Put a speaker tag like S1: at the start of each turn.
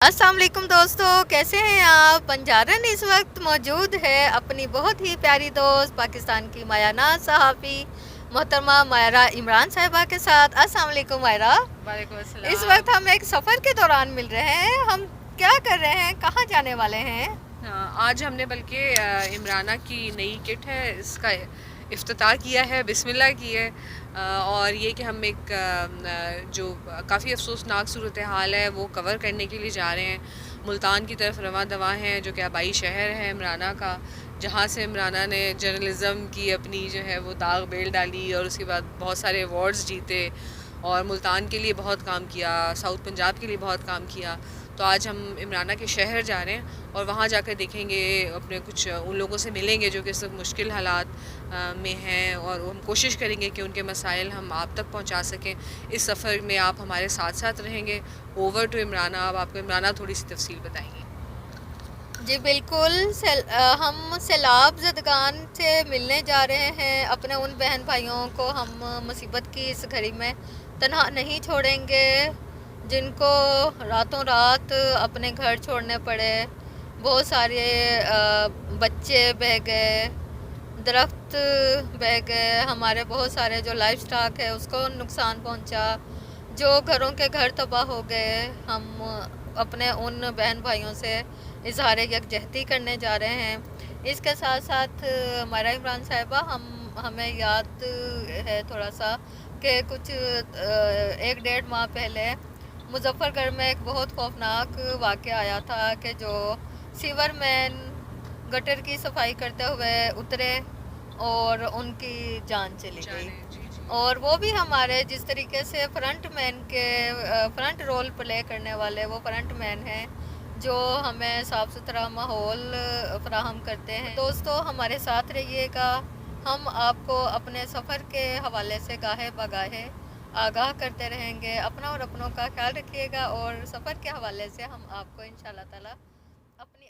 S1: السلام علیکم دوستو، کیسے ہیں آپ؟ بنجارن اس وقت موجود ہے اپنی بہت ہی پیاری دوست پاکستان کی مایہ ناز صحافی محترمہ ماہرہ عمران صاحبہ کے ساتھ۔ السلام علیکم ماہرہ۔
S2: وعلیکم السلام۔
S1: اس وقت ہم ایک سفر کے دوران مل رہے ہیں، ہم کیا کر رہے ہیں، کہاں جانے والے ہیں؟
S2: آج ہم نے بلکہ عمرانہ کی نئی کٹ ہے اس کا افتتاح کیا ہے، بسم اللہ کی ہے، اور یہ کہ ہم ایک جو کافی افسوسناک صورتحال ہے وہ کور کرنے کے لیے جا رہے ہیں۔ ملتان کی طرف رواں دواں ہیں، جو کہ آبائی شہر ہے عمرانہ کا، جہاں سے عمرانہ نے جرنلزم کی اپنی جو ہے وہ داغ بیل ڈالی اور اس کے بعد بہت سارے ایوارڈز جیتے اور ملتان کے لیے بہت کام کیا، ساؤتھ پنجاب کے لیے بہت کام کیا۔ تو آج ہم عمرانہ کے شہر جا رہے ہیں اور وہاں جا کر دیکھیں گے، اپنے کچھ ان لوگوں سے ملیں گے جو کہ سب مشکل حالات میں ہیں، اور ہم کوشش کریں گے کہ ان کے مسائل ہم آپ تک پہنچا سکیں۔ اس سفر میں آپ ہمارے ساتھ ساتھ رہیں گے۔ Over to Imrana. اب آپ کو عمرانہ تھوڑی سی تفصیل بتائیں گے۔
S1: جی بالکل، ہم سیلاب زدگان سے ملنے جا رہے ہیں، اپنے ان بہن بھائیوں کو ہم مصیبت کی اس گھڑی میں تنہا نہیں چھوڑیں گے، جن کو راتوں رات اپنے گھر چھوڑنے پڑے، بہت سارے بچے بہہ گئے، درخت بہہ گئے، ہمارے بہت سارے جو لائف سٹاک ہے اس کو نقصان پہنچا، جو گھروں کے گھر تباہ ہو گئے۔ ہم اپنے ان بہن بھائیوں سے اظہار یکجہتی کرنے جا رہے ہیں۔ اس کے ساتھ ساتھ ماہرہ عمران صاحبہ، ہمیں یاد ہے تھوڑا سا کہ کچھ 1-1.5 ماہ پہلے مظفر گڑھ میں ایک بہت خوفناک واقعہ آیا تھا کہ جو سیور مین گٹر کی صفائی کرتے ہوئے اترے اور ان کی جان چلی گئی، اور وہ بھی ہمارے جس طریقے سے فرنٹ رول پلے کرنے والے وہ فرنٹ مین ہیں جو ہمیں صاف ستھرا ماحول فراہم کرتے ہیں۔ دوستو ہمارے ساتھ رہیے گا، ہم آپ کو اپنے سفر کے حوالے سے گاہے بگاہے آگاہ کرتے رہیں گے۔ اپنا اور اپنوں کا خیال رکھیے گا، اور سفر کے حوالے سے ہم آپ کو انشاءاللہ تعالی اپنی